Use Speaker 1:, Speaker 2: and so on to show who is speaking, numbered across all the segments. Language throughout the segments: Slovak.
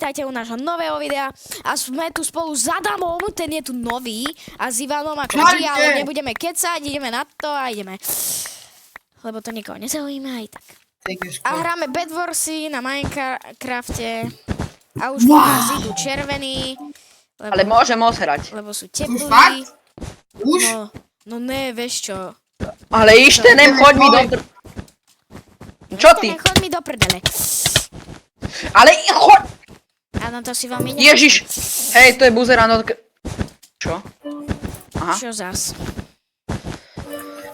Speaker 1: vítajte u nášho nového videa a sme tu spolu s Adamom, ten je tu nový a s Ivanom ako vždy, ale nebudeme kecať, ideme na to a ideme. Lebo to nikoho nezaujíma aj tak. A hráme Bedwarsy na Minecrafte a už nás idú červení. Lebo,
Speaker 2: ale môžem hrať.
Speaker 1: Lebo sú teplí.
Speaker 3: Už?
Speaker 1: No ne, vieš čo.
Speaker 2: Ale Ištenem, choď mi do Čo ty?
Speaker 1: Choď mi do prdele.
Speaker 2: Ale choď!
Speaker 1: Áno, to si vám ide.
Speaker 2: Ježiš! Hej, to je buzerano. Čo? Aha.
Speaker 1: Čo zas?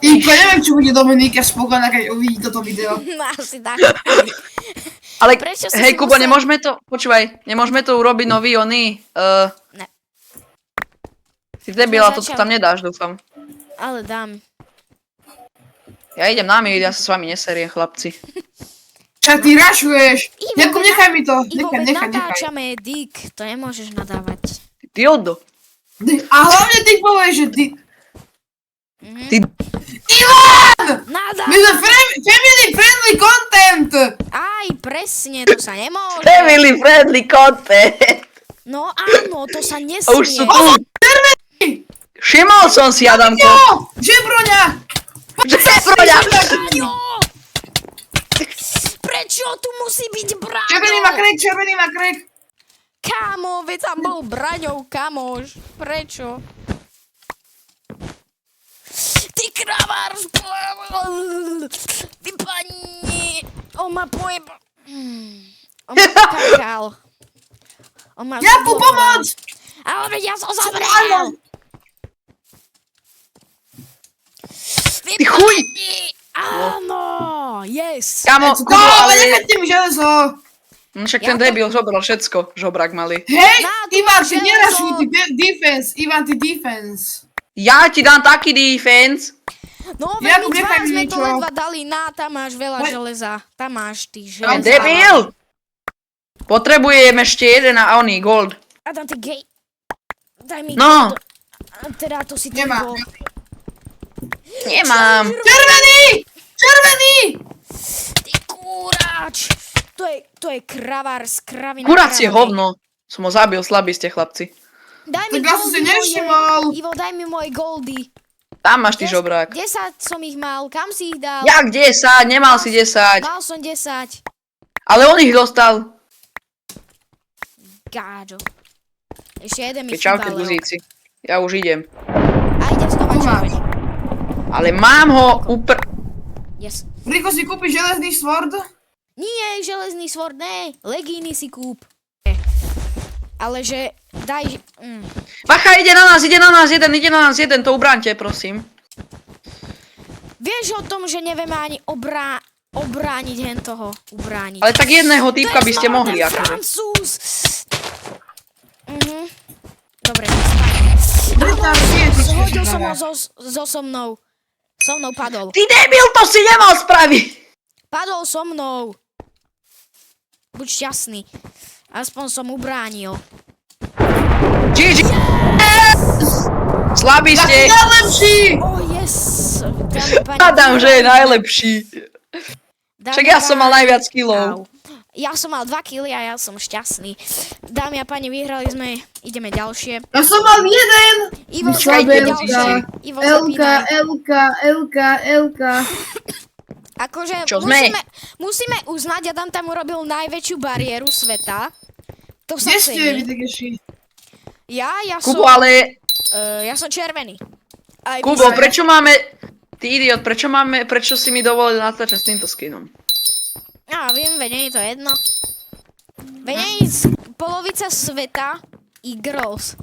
Speaker 3: Neviem, čo bude Dominika spokojná, keď uvidí toto video.
Speaker 1: No asi tak.
Speaker 2: Ale hej,
Speaker 1: si
Speaker 2: Kubo,
Speaker 1: musel...
Speaker 2: nemôžeme to, počúvaj, nemôžeme to urobiť nový oný.
Speaker 1: Ne.
Speaker 2: Ty debila, to tam nedáš, dúfam.
Speaker 1: Ale dám.
Speaker 2: Ja idem na mid, ja sa s vami neseriem, chlapci.
Speaker 3: Čo ty rašuješ? Nechaj mi to. Nechaj.
Speaker 1: Natáčame, Dick, to nemôžeš nadávať.
Speaker 2: Ty oddo.
Speaker 3: A hlavne ty povieš, že ty...
Speaker 2: Ty...
Speaker 3: Ivan!
Speaker 1: Nadávať!
Speaker 3: My sme family friendly content!
Speaker 1: Aj, presne, to sa nemôže.
Speaker 2: Family friendly content.
Speaker 1: No áno, to sa nesmie.
Speaker 2: A už sú tu. Všimol som si, Adamko.
Speaker 3: Jo! Žebroňa!
Speaker 2: Žebroňa!
Speaker 1: Prečo tu musí byť Braňo?
Speaker 3: Červený má krek.
Speaker 1: Kámo, veď tam bol Braňov, kamoš. Prečo? Ty kravár! Vypadni! On ma pojeba... On ma pokakal. On ma...
Speaker 3: Ja tu pomoc!
Speaker 1: Ale veď ja som zavrel!
Speaker 2: Ty chuj!
Speaker 1: Áno! Yes!
Speaker 2: Kamo,
Speaker 3: No, ale nechajte mi železo.
Speaker 2: Však ten debil zobral všetko, žobrak malý.
Speaker 3: Hej,
Speaker 1: Na,
Speaker 3: Ivan, ty
Speaker 1: železo.
Speaker 3: nerašuj, ty defense. Ivan, ty defense.
Speaker 2: Ja ti dám taký defense.
Speaker 1: No,
Speaker 3: Ja
Speaker 1: veď my
Speaker 3: nechaj
Speaker 1: dva sme to
Speaker 3: niečo.
Speaker 1: ledva dali na, tam máš veľa železa. Tam máš ty železa.
Speaker 2: Debil! Potrebujem ešte jeden a oný, gold.
Speaker 1: Adam, ty gej. Daj mi
Speaker 2: No.
Speaker 1: to. Teda to si
Speaker 3: Nemá.
Speaker 1: bol.
Speaker 2: Nemám.
Speaker 3: Červený!
Speaker 1: Ty kúrač. To je kravár z kravy na
Speaker 2: Kuracie
Speaker 1: kravy.
Speaker 2: hovno. Som ho zabil, slabí ste chlapci.
Speaker 1: Daj mi
Speaker 3: Tak ja som si
Speaker 1: goldy
Speaker 3: nevšimol.
Speaker 1: moje. Ivo, daj mi moje goldy.
Speaker 2: Tam máš ty žobrák.
Speaker 1: 10 som ich mal. Kam si ich dal?
Speaker 2: Jak 10? Nemal si 10.
Speaker 1: Mal som 10.
Speaker 2: Ale on ich dostal.
Speaker 1: Gáďo. Ešte jeden mi
Speaker 2: Čauke,
Speaker 1: chýbal.
Speaker 2: buzíci. Ja už idem.
Speaker 1: A idem znova červený.
Speaker 2: Ale mám ho
Speaker 1: Yes.
Speaker 3: Riko si kúpi železný sword?
Speaker 1: Nie, železný svord, ne. Legíny si kúp. Ale že daj...
Speaker 2: Bacha, ide na nás jeden, to ubránte, prosím.
Speaker 1: Vieš o tom, že nevieme ani obrániť hen toho. Ubrániť.
Speaker 2: Ale tak jedného týpka by ste
Speaker 1: To je
Speaker 2: mohli,
Speaker 1: znova ten
Speaker 2: akože.
Speaker 1: Francúz. Dobre, zhodil som ho so mnou. So mnou padol.
Speaker 2: Ty debil, to si nemal spraviť!
Speaker 1: Padol so mnou. Buď šťastný. Aspoň som ubránil.
Speaker 2: GG! Slabí ste!
Speaker 3: Najlepší!
Speaker 1: Oh yes!
Speaker 2: Adam, že je najlepší. Však ja som mal najviac killov.
Speaker 1: Ja som mal 2 killy a ja som šťastný. Dámy a páni, vyhrali sme. Ideme ďalšie.
Speaker 3: Ja som mal jeden!
Speaker 1: Ivo,
Speaker 2: Počkajte,
Speaker 1: zapínaj ďalšie. Ivo,
Speaker 3: Elka,
Speaker 1: zapínaj.
Speaker 3: Elka.
Speaker 1: Akože
Speaker 2: Čo sme?
Speaker 1: musíme uznať, Adam tam urobil najväčšiu bariéru sveta. To sa
Speaker 3: Kde ste vy
Speaker 1: cení.
Speaker 3: takeši?
Speaker 1: Ja som...
Speaker 2: Kubo, ale...
Speaker 1: ja som červený. Aj vy
Speaker 2: Kubo,
Speaker 1: ste-
Speaker 2: prečo máme... Ty idiot, prečo si mi dovolil natáčať s týmto skinom?
Speaker 1: Viem, veď nie je to jedno. Veď nie je polovica sveta i girls.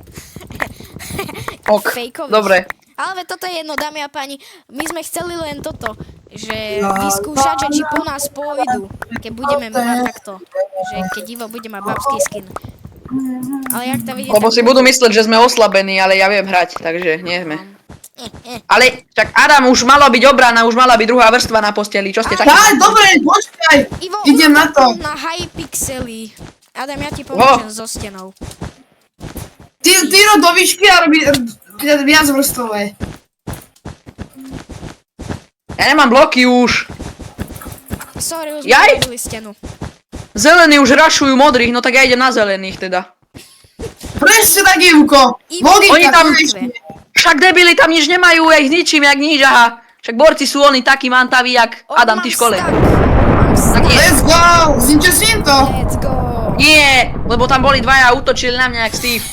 Speaker 2: Ok,
Speaker 1: Fejkových.
Speaker 2: dobre.
Speaker 1: Ale veď toto je jedno, dámy a páni. My sme chceli len toto, že vyskúšať, že či po nás pôjdu, keď budeme mať takto. Že keď Ivo bude mať babský skin. Ale jak to vidíte...
Speaker 2: Lebo si budú mysleť, že sme oslabení, ale ja viem hrať, takže nie sme. Ale však Adam, už mala byť obrana, už mala byť druhá vrstva na posteli, čo ste takí?
Speaker 3: Daj, dobre, počkaj!
Speaker 1: Ivo,
Speaker 3: Idem na to.
Speaker 1: Na Hypixely. Adam, ja ti pomôžem so stenou.
Speaker 3: Ty do výšky a robí viac vrstové.
Speaker 2: Ja nemám bloky už.
Speaker 1: Sorry, už
Speaker 2: Jaj!
Speaker 1: sme robili stenu.
Speaker 2: Zelení už rašujú modrých, no tak ja idem na zelených teda.
Speaker 3: Presne tak, Ivko. Logika,
Speaker 2: Oni tam-
Speaker 3: konečne.
Speaker 2: Však debili tam nič nemajú, ja ich zničím jak nič, aha. Však borci sú oni takí mantaví, jak Adam, ty v škole. Tak nie,
Speaker 3: Let's go! Zničím to!
Speaker 1: Let's go.
Speaker 2: nie, lebo tam boli dvaja a útočili na mňa jak Steve.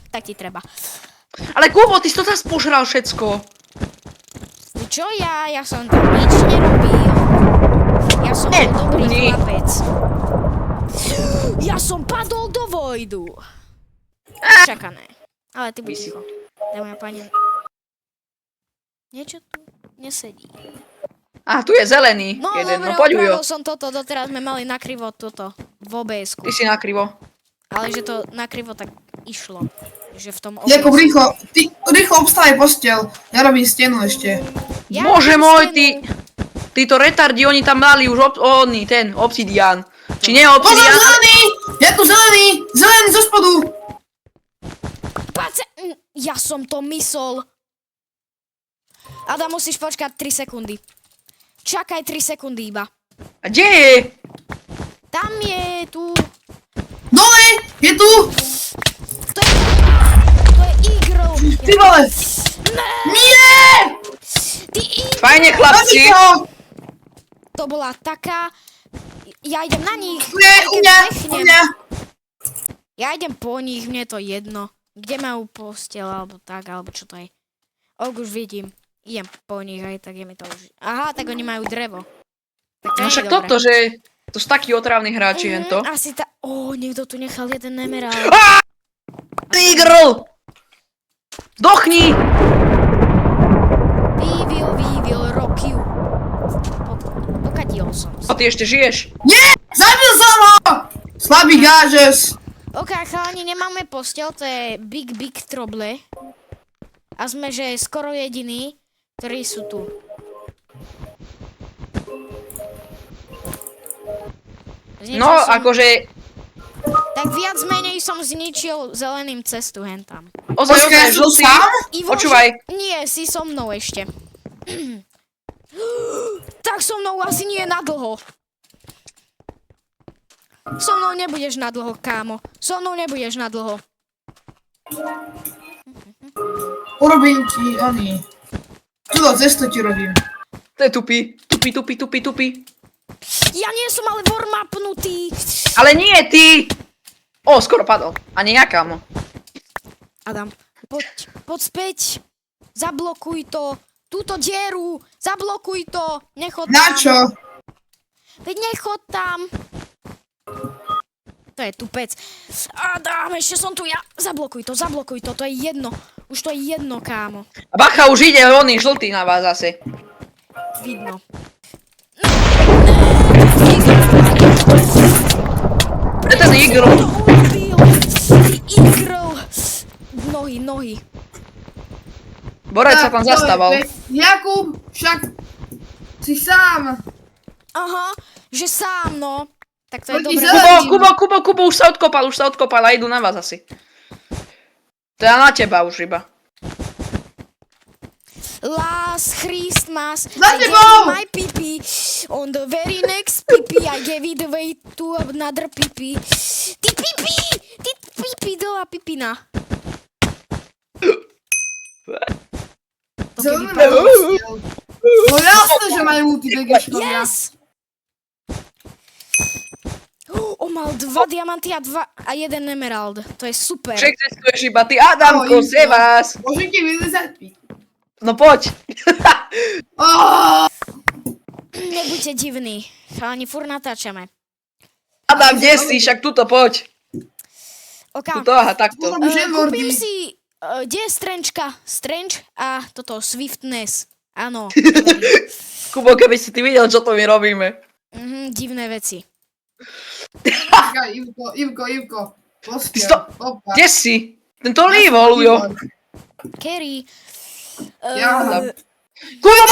Speaker 1: Tak ti treba.
Speaker 2: Ale Kubo, ty si to zase požral všetko.
Speaker 1: Čo ja? Ja som tam nič nerobil. Ja som
Speaker 2: Nie,
Speaker 1: dobrý
Speaker 2: nie.
Speaker 1: chlapec. Ja som padol do vojdu. Čakané. Ale ty budeš ticho. Dámy a páni. Niečo tu nesedí.
Speaker 2: A tu je zelený
Speaker 1: No
Speaker 2: jeden,
Speaker 1: dobre,
Speaker 2: no poď Ujo.
Speaker 1: opravil som toto. Doteraz sme mali nakrivo toto v OBS-ku.
Speaker 2: Ty si nakrivo.
Speaker 1: Ale že to nakrivo tak išlo. Že v tom
Speaker 3: Jakub,
Speaker 1: OBS-ku.
Speaker 3: rýchlo, ty rýchlo obstavaj postel. Ja robím stenu ešte.
Speaker 1: Ja
Speaker 2: Bože
Speaker 1: robím
Speaker 2: môj,
Speaker 1: stenu.
Speaker 2: títo retardi, oni tam mali už ten obsidian. Či nie
Speaker 3: Pozor,
Speaker 2: obsidian, ale...
Speaker 3: zelený! Jakub, zelený! Zelený zo spodu!
Speaker 1: Ja som to mysol. Adam, musíš počkať 3 sekundy. Čakaj 3 sekundy iba.
Speaker 2: A kde je?
Speaker 1: Tam je tu.
Speaker 3: Dole! Je tu!
Speaker 1: To je Eagle.
Speaker 3: Ty vole! Nie!
Speaker 1: Ty Eagle.
Speaker 2: Fajne chlapci.
Speaker 3: Zabij ho!
Speaker 1: To bola taká... Ja idem na nich.
Speaker 3: Nie, u mňa, u mňa.
Speaker 1: Ja idem po nich, mne je to jedno. Kde majú posteľ, alebo tak, alebo čo to je. Už vidím. Idem po nich, aj tak je mi to už... Aha, tak oni majú drevo. Tak to
Speaker 2: No
Speaker 1: nie je
Speaker 2: však
Speaker 1: dobré.
Speaker 2: toto, že... To sú takí otravní hráči, hento.
Speaker 1: Asi tá... niekto tu nechal jeden emerald.
Speaker 2: Tigrl! Dochni!
Speaker 1: Vývil, rock you. Pokatil som
Speaker 2: A
Speaker 1: sa.
Speaker 2: ty ešte žiješ?
Speaker 3: Zabil som ho! Slabý gážes.
Speaker 1: Ok, chalani, nemáme posteľ, to je big trouble. A sme, že skoro jediní, ktorí sú tu. Zničil
Speaker 2: No,
Speaker 1: som-
Speaker 2: akože...
Speaker 1: Tak viac menej som zničil zeleným cestu hentam.
Speaker 2: Ozaj,
Speaker 3: Počkaj, som
Speaker 2: žltý.
Speaker 3: sám?
Speaker 1: Ivo,
Speaker 2: Počúvaj.
Speaker 1: Nie, si so mnou ešte. Tak so mnou asi nie na dlho. So mnou nebudeš na dlho, kámo. So mnou nebudeš na dlho.
Speaker 3: Urobím ti, oni. Tuto cestu ti robím.
Speaker 2: To je tupý.
Speaker 1: Ja nie som ale warmapnutý.
Speaker 2: Ale nie ty! O, skoro padol. Ani ja, kámo.
Speaker 1: Adam, poď späť. Zablokuj to. Túto dieru. Zablokuj to. Nechod tam.
Speaker 3: Na čo?
Speaker 1: Veď nechod tam. To je tupec. Adam, ešte som tu ja. Zablokuj to. To je jedno. Už to je jedno, kámo.
Speaker 2: A bacha, už ide oný žltý na vás zase.
Speaker 1: Vidno.
Speaker 2: To je ten Eagle.
Speaker 1: Eagle. Nohy.
Speaker 2: Borec sa tam zastával.
Speaker 3: Jakub, však si sám.
Speaker 1: Aha, že sám, no. Tak to je
Speaker 3: Proti
Speaker 1: dobré.
Speaker 3: zelený.
Speaker 2: Kubo, už sa odkopal a idú na vás asi. Teda na teba už iba.
Speaker 1: Last Christmas,
Speaker 3: Za
Speaker 1: I gave
Speaker 3: tebou!
Speaker 1: my pipi. On the very next pipi, I gave it away to another pipi. Ty pipi, dole pipina. To
Speaker 3: Zelený
Speaker 1: keby
Speaker 3: majú postiel. No jasné, že majú multidegeškovia.
Speaker 1: Yes! On mal 2 diamanty a 1 emerald. To je super.
Speaker 2: Že existuješ iba ty, Adamko,
Speaker 3: Ahoj,
Speaker 2: Sebas.
Speaker 3: Môžem ti vylezať piť.
Speaker 2: No poď.
Speaker 1: Nebuďte divní. Chalani, furt natáčame.
Speaker 2: Adam, kde si? Však tuto poď.
Speaker 1: Ok.
Speaker 2: Tuto, aha, takto.
Speaker 1: Kúpim si... kde je Strange a toto Swiftness. Áno.
Speaker 2: Kubo, keby si ty videl, čo to my robíme.
Speaker 1: Divné veci.
Speaker 3: Počkaj, Ivko. Postiel.
Speaker 2: Stop.
Speaker 3: Opa.
Speaker 2: Kde si? Tento lívol, jo.
Speaker 1: Carry.
Speaker 3: Ja.
Speaker 2: Kubo,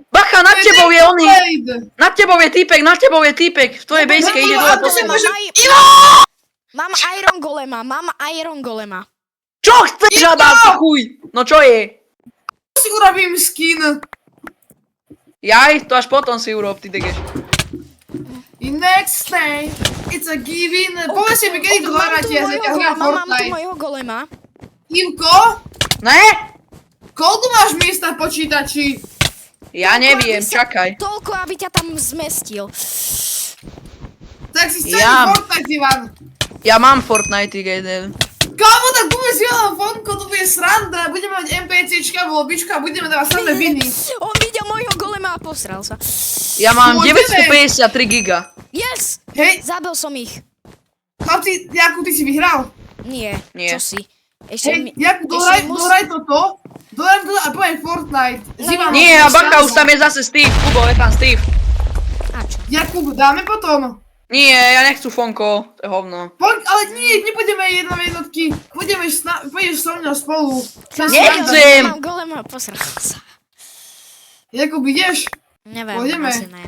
Speaker 2: bacha, nad tebou je oný.
Speaker 3: Blade.
Speaker 2: Nad tebou je týpek. V tvojej bejske ide dole po sebe.
Speaker 1: Mám Iron Golema.
Speaker 2: Čo chceš, Adam, chuj? No čo je?
Speaker 3: Si urobím skin.
Speaker 2: Jaj, to až potom si urob, ty degeš.
Speaker 3: Next day, it's a giving. Povedzte mi, kedy to hráte, ja zatiaľ hrám
Speaker 1: Mám tu
Speaker 3: Fortnite.
Speaker 1: mojho golema.
Speaker 3: Ivko,
Speaker 2: Ne?
Speaker 3: koľko máš miesta v počítači?
Speaker 2: Ja neviem,
Speaker 1: Aby sa-
Speaker 2: čakaj.
Speaker 1: Toľko, aby ťa tam zmestil.
Speaker 3: Tak si celý
Speaker 2: Ja-
Speaker 3: Fortnite, Ivan.
Speaker 2: Ja mám Fortnite jeden.
Speaker 3: Kámo, tak budeme si len fonko, to bude sranda. Budeme mať NPCčka, vlobička a budeme dávať samé viny.
Speaker 1: On videl mojho golema a posral sa.
Speaker 2: Ja mám
Speaker 3: Môžeme.
Speaker 2: 953 giga.
Speaker 1: Yes!
Speaker 3: Hej,
Speaker 1: Zabil som ich.
Speaker 3: chlapci, Jakub, ty si vyhral.
Speaker 1: Nie,
Speaker 2: Nie.
Speaker 1: čo si? Ešte
Speaker 3: Hej, Jakub, dohraj toto. Dohraj toto a povedaj Fortnite. Zivan,
Speaker 2: Nie, a baka, už tam je zase Steve. Kubo, je tam Steve.
Speaker 1: A čo?
Speaker 3: Jakub, dáme potom.
Speaker 2: Nie, ja nechcú Fonko. To je hovno.
Speaker 3: Poď, ale nie, nepôjdeme jednotky. Pôjdeš so mnou spolu. Čo si
Speaker 2: Nechcem.
Speaker 3: rada?
Speaker 1: Mám golema a posral sa.
Speaker 3: Jakub, ideš?
Speaker 1: Neviem,
Speaker 3: Pôjdeme.
Speaker 1: asi ne.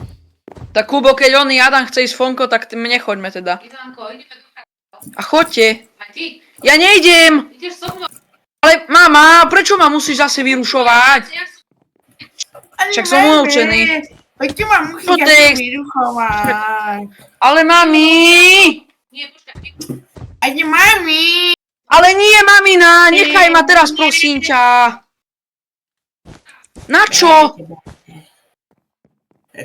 Speaker 2: Tak Kubo, keď on Adam chce ísť Fonko, tak mne choďme teda.
Speaker 4: Ivanko, ideme do chaty.
Speaker 2: A choďte.
Speaker 4: A ty?
Speaker 2: Ja nejdem.
Speaker 4: Ideš so mnou.
Speaker 2: Ale mama, prečo ma musíš zase vyrušovať? Však som unúčený.
Speaker 3: Poďte ma muchy,
Speaker 2: Poď.
Speaker 3: ja som vyruchovať.
Speaker 2: Ale mami.
Speaker 4: Nie, počkaj.
Speaker 3: Ajde, mami.
Speaker 2: Ale nie, mamina, nechaj ma teraz, prosím ťa. Na čo?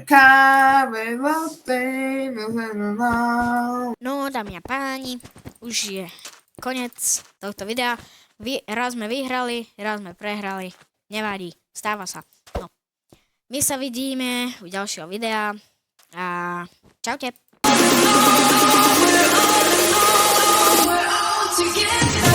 Speaker 3: Káve, latte,
Speaker 1: No, dámy a páni, už je koniec tohto videa. Raz sme vyhrali, raz sme prehrali. Nevadí, stáva sa. No. My sa vidíme u ďalšieho videa a čaute.
Speaker 5: Together.